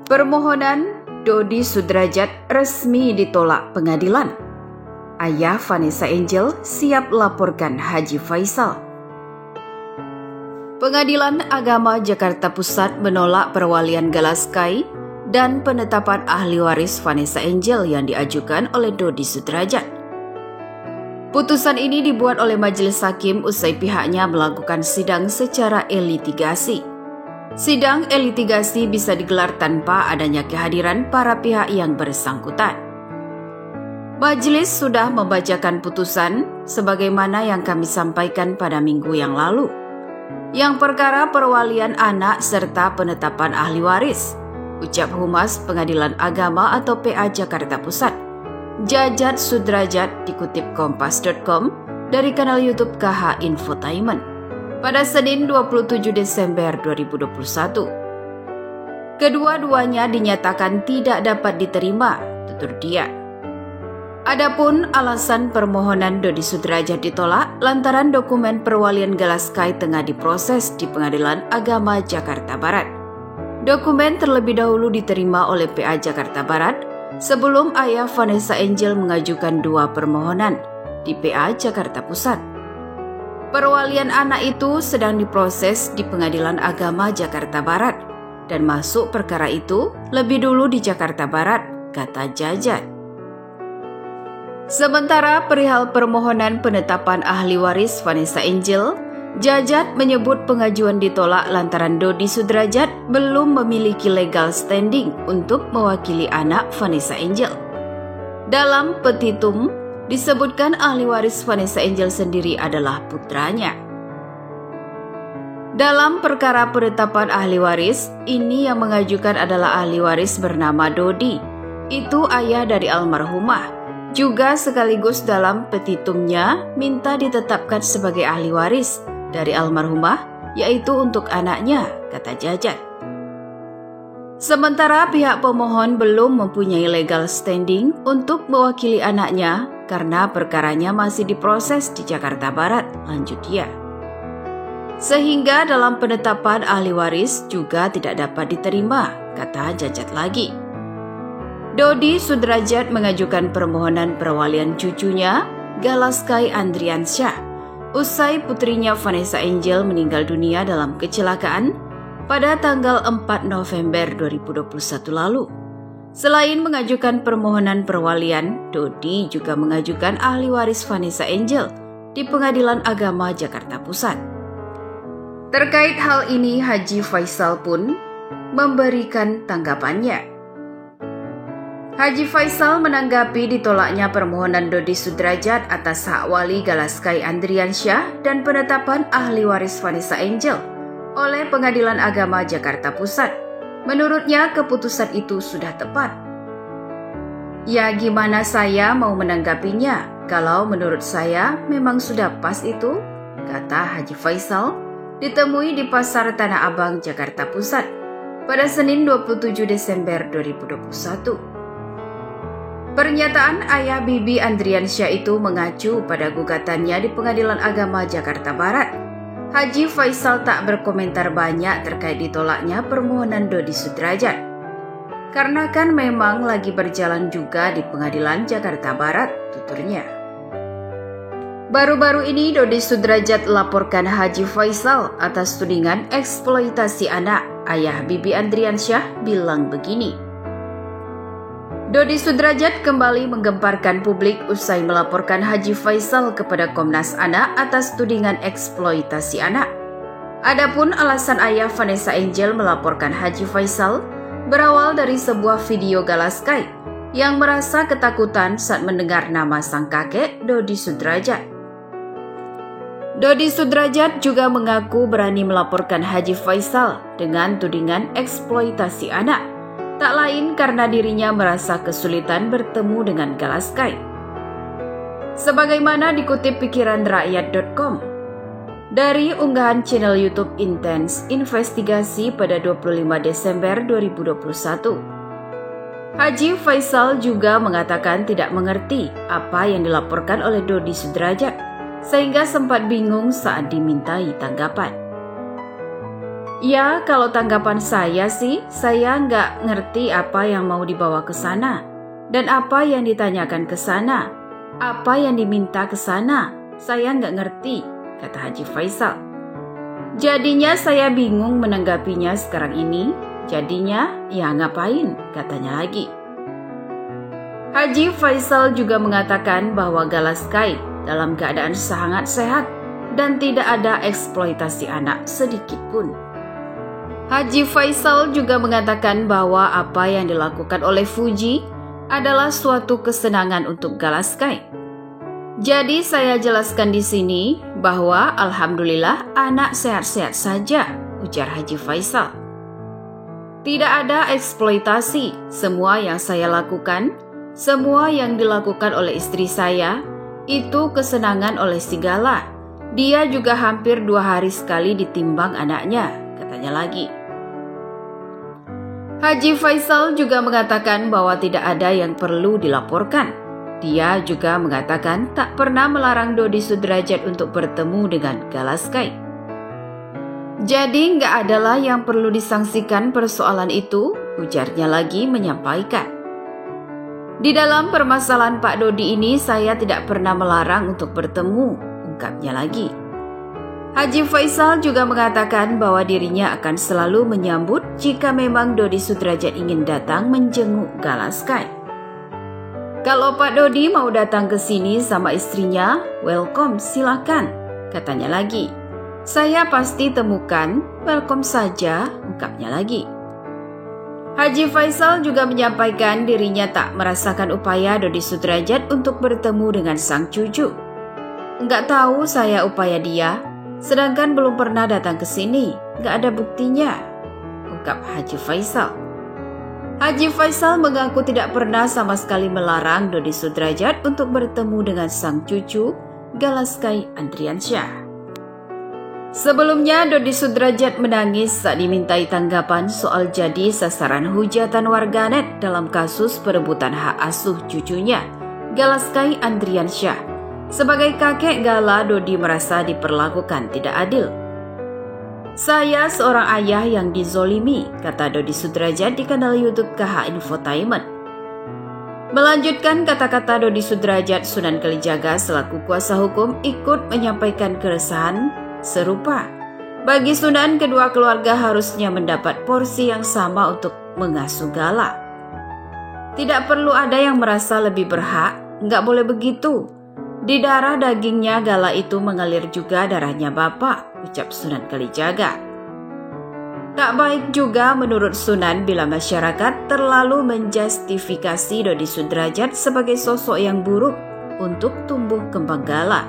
Permohonan Dodi Sudrajat resmi ditolak pengadilan. Ayah Vanessa Angel siap laporkan Haji Faisal. Pengadilan Agama Jakarta Pusat menolak perwalian Galaskai dan penetapan ahli waris Vanessa Angel yang diajukan oleh Dodi Sudrajat. Putusan ini dibuat oleh Majelis Hakim usai pihaknya melakukan sidang secara elitigasi. Sidang elitigasi bisa digelar tanpa adanya kehadiran para pihak yang bersangkutan. Majelis sudah membacakan putusan sebagaimana yang kami sampaikan pada minggu yang lalu. Yang perkara perwalian anak serta penetapan ahli waris, ucap Humas Pengadilan Agama atau PA Jakarta Pusat, Jajat Sudrajat, dikutip kompas.com dari kanal YouTube KH Infotainment pada Senin 27 Desember 2021. Kedua-duanya dinyatakan tidak dapat diterima, tutur dia. Adapun alasan permohonan Dodi Sudrajat ditolak lantaran dokumen perwalian Galaskai tengah diproses di Pengadilan Agama Jakarta Barat. Dokumen terlebih dahulu diterima oleh PA Jakarta Barat sebelum ayah Vanessa Angel mengajukan dua permohonan di PA Jakarta Pusat. Perwalian anak itu sedang diproses di Pengadilan Agama Jakarta Barat dan masuk perkara itu lebih dulu di Jakarta Barat, kata Jajat. Sementara perihal permohonan penetapan ahli waris Vanessa Angel, Jajat menyebut pengajuan ditolak lantaran Dodi Sudrajat belum memiliki legal standing untuk mewakili anak Vanessa Angel. Dalam petitum, disebutkan ahli waris Vanessa Angel sendiri adalah putranya. Dalam perkara penetapan ahli waris, ini yang mengajukan adalah ahli waris bernama Dodi. Itu ayah dari almarhumah. Juga sekaligus dalam petitumnya minta ditetapkan sebagai ahli waris dari almarhumah, yaitu untuk anaknya, kata Jajat. Sementara pihak pemohon belum mempunyai legal standing untuk mewakili anaknya karena perkaranya masih diproses di Jakarta Barat, lanjut dia. Sehingga dalam penetapan ahli waris juga tidak dapat diterima, kata Jajat lagi. Dodi Sudrajat mengajukan permohonan perwalian cucunya, Galaskai Andriansyah, usai putrinya Vanessa Angel meninggal dunia dalam kecelakaan pada tanggal 4 November 2021 lalu. Selain mengajukan permohonan perwalian, Dodi juga mengajukan ahli waris Vanessa Angel di Pengadilan Agama Jakarta Pusat. Terkait hal ini, Haji Faisal pun memberikan tanggapannya. Haji Faisal menanggapi ditolaknya permohonan Dodi Sudrajat atas hak wali Galaskai Andriansyah dan penetapan ahli waris Vanessa Angel oleh Pengadilan Agama Jakarta Pusat. Menurutnya keputusan itu sudah tepat. Ya gimana saya mau menanggapinya, kalau menurut saya memang sudah pas itu, kata Haji Faisal, ditemui di Pasar Tanah Abang, Jakarta Pusat pada Senin 27 Desember 2021. Pernyataan ayah Bibi Andriansyah itu mengacu pada gugatannya di Pengadilan Agama Jakarta Barat. Haji Faisal tak berkomentar banyak terkait ditolaknya permohonan Dodi Sudrajat. Karena kan memang lagi berjalan juga di Pengadilan Jakarta Barat, tuturnya. Baru-baru ini Dodi Sudrajat laporkan Haji Faisal atas tudingan eksploitasi anak. Ayah Bibi Andriansyah bilang begini. Dodi Sudrajat kembali menggemparkan publik usai melaporkan Haji Faisal kepada Komnas Anak atas tudingan eksploitasi anak. Adapun alasan ayah Vanessa Angel melaporkan Haji Faisal berawal dari sebuah video Galaskai yang merasa ketakutan saat mendengar nama sang kakek Dodi Sudrajat. Dodi Sudrajat juga mengaku berani melaporkan Haji Faisal dengan tudingan eksploitasi anak. Tak lain karena dirinya merasa kesulitan bertemu dengan Galaskai. Sebagaimana dikutip pikiranrakyat.com, dari unggahan channel YouTube Intens Investigasi pada 25 Desember 2021. Haji Faisal juga mengatakan tidak mengerti apa yang dilaporkan oleh Dodi Sudrajat, sehingga sempat bingung saat dimintai tanggapan. Ya, kalau tanggapan saya sih, saya nggak ngerti apa yang mau dibawa ke sana, dan apa yang ditanyakan ke sana, apa yang diminta ke sana, saya nggak ngerti, kata Haji Faisal. Jadinya saya bingung menanggapinya sekarang ini, jadinya ya ngapain, katanya lagi. Haji Faisal juga mengatakan bahwa Galaskai dalam keadaan sangat sehat dan tidak ada eksploitasi anak sedikit pun. Haji Faisal juga mengatakan bahwa apa yang dilakukan oleh Fuji adalah suatu kesenangan untuk Galaskai. Jadi saya jelaskan di sini bahwa alhamdulillah anak sehat-sehat saja, ujar Haji Faisal. Tidak ada eksploitasi, semua yang saya lakukan, semua yang dilakukan oleh istri saya, itu kesenangan oleh si Gala. Dia juga hampir 2 hari sekali ditimbang anaknya, katanya lagi. Haji Faisal juga mengatakan bahwa tidak ada yang perlu dilaporkan. Dia juga mengatakan tak pernah melarang Dodi Sudrajat untuk bertemu dengan Galaskai. Jadi nggak adalah yang perlu disangsikan persoalan itu, ujarnya lagi menyampaikan. Di dalam permasalahan Pak Dodi ini saya tidak pernah melarang untuk bertemu, ungkapnya lagi. Haji Faisal juga mengatakan bahwa dirinya akan selalu menyambut jika memang Dodi Sudrajat ingin datang menjenguk Galaskai. Kalau Pak Dodi mau datang ke sini sama istrinya, welcome, silakan, katanya lagi. Saya pasti temukan, welcome saja, ungkapnya lagi. Haji Faisal juga menyampaikan dirinya tak merasakan upaya Dodi Sudrajat untuk bertemu dengan sang cucu. Enggak tahu saya upaya dia, sedangkan belum pernah datang ke sini, gak ada buktinya, ungkap Haji Faisal. Haji Faisal mengaku tidak pernah sama sekali melarang Dodi Sudrajat untuk bertemu dengan sang cucu, Galaskai Andriansyah. Sebelumnya, Dodi Sudrajat menangis saat dimintai tanggapan soal jadi sasaran hujatan warganet dalam kasus perebutan hak asuh cucunya, Galaskai Andriansyah. Sebagai kakek Gala, Dodi merasa diperlakukan tidak adil. Saya seorang ayah yang dizolimi, kata Dodi Sudrajat di kanal YouTube KH Infotainment. Melanjutkan kata-kata Dodi Sudrajat, Sunan Kalijaga selaku kuasa hukum ikut menyampaikan keresahan serupa. Bagi Sunan, kedua keluarga harusnya mendapat porsi yang sama untuk mengasuh Gala. Tidak perlu ada yang merasa lebih berhak, nggak boleh begitu. Di darah dagingnya Gala itu mengalir juga darahnya Bapak, ucap Sunan Kalijaga. Tak baik juga menurut Sunan bila masyarakat terlalu menjustifikasi Dodi Sudrajat sebagai sosok yang buruk untuk tumbuh kembang Gala.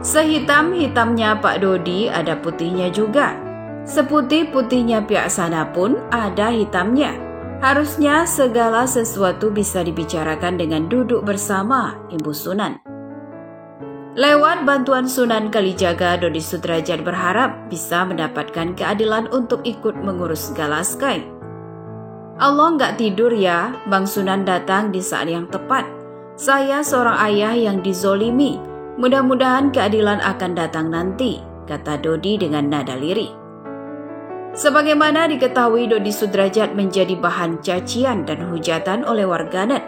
Sehitam-hitamnya Pak Dodi ada putihnya juga. Seputih-putihnya pihak sana pun ada hitamnya. Harusnya segala sesuatu bisa dibicarakan dengan duduk bersama, Ibu Sunan. Lewat bantuan Sunan Kalijaga, Dodi Sudrajat berharap bisa mendapatkan keadilan untuk ikut mengurus Galaskai. Allah nggak tidur ya, Bang Sunan datang di saat yang tepat. Saya seorang ayah yang dizolimi. Mudah-mudahan keadilan akan datang nanti, kata Dodi dengan nada lirik. Sebagaimana diketahui, Dodi Sudrajat menjadi bahan cacian dan hujatan oleh warganet.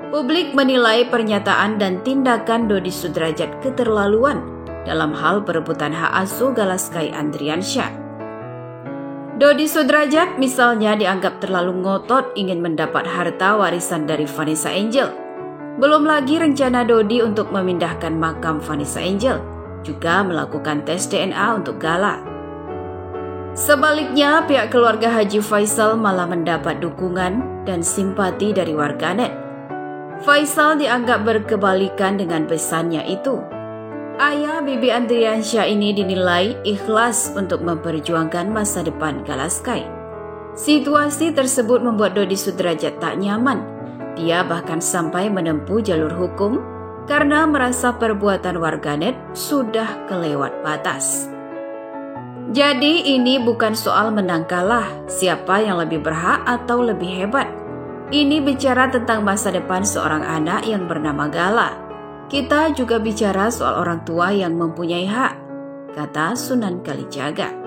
Publik menilai pernyataan dan tindakan Dodi Sudrajat keterlaluan dalam hal perebutan hak asuh Galaskai Andriansyah. Dodi Sudrajat misalnya dianggap terlalu ngotot ingin mendapat harta warisan dari Vanessa Angel. Belum lagi rencana Dodi untuk memindahkan makam Vanessa Angel, juga melakukan tes DNA untuk Gala. Sebaliknya, pihak keluarga Haji Faisal malah mendapat dukungan dan simpati dari warganet. Faisal dianggap berkebalikan dengan pesannya itu. Ayah Bibi Andriansyah ini dinilai ikhlas untuk memperjuangkan masa depan Galaskai. Situasi tersebut membuat Dodi Sudrajat tak nyaman. Dia bahkan sampai menempuh jalur hukum karena merasa perbuatan warganet sudah kelewat batas. Jadi ini bukan soal menang kalah, siapa yang lebih berhak atau lebih hebat. Ini bicara tentang masa depan seorang anak yang bernama Gala. Kita juga bicara soal orang tua yang mempunyai hak, kata Sunan Kalijaga.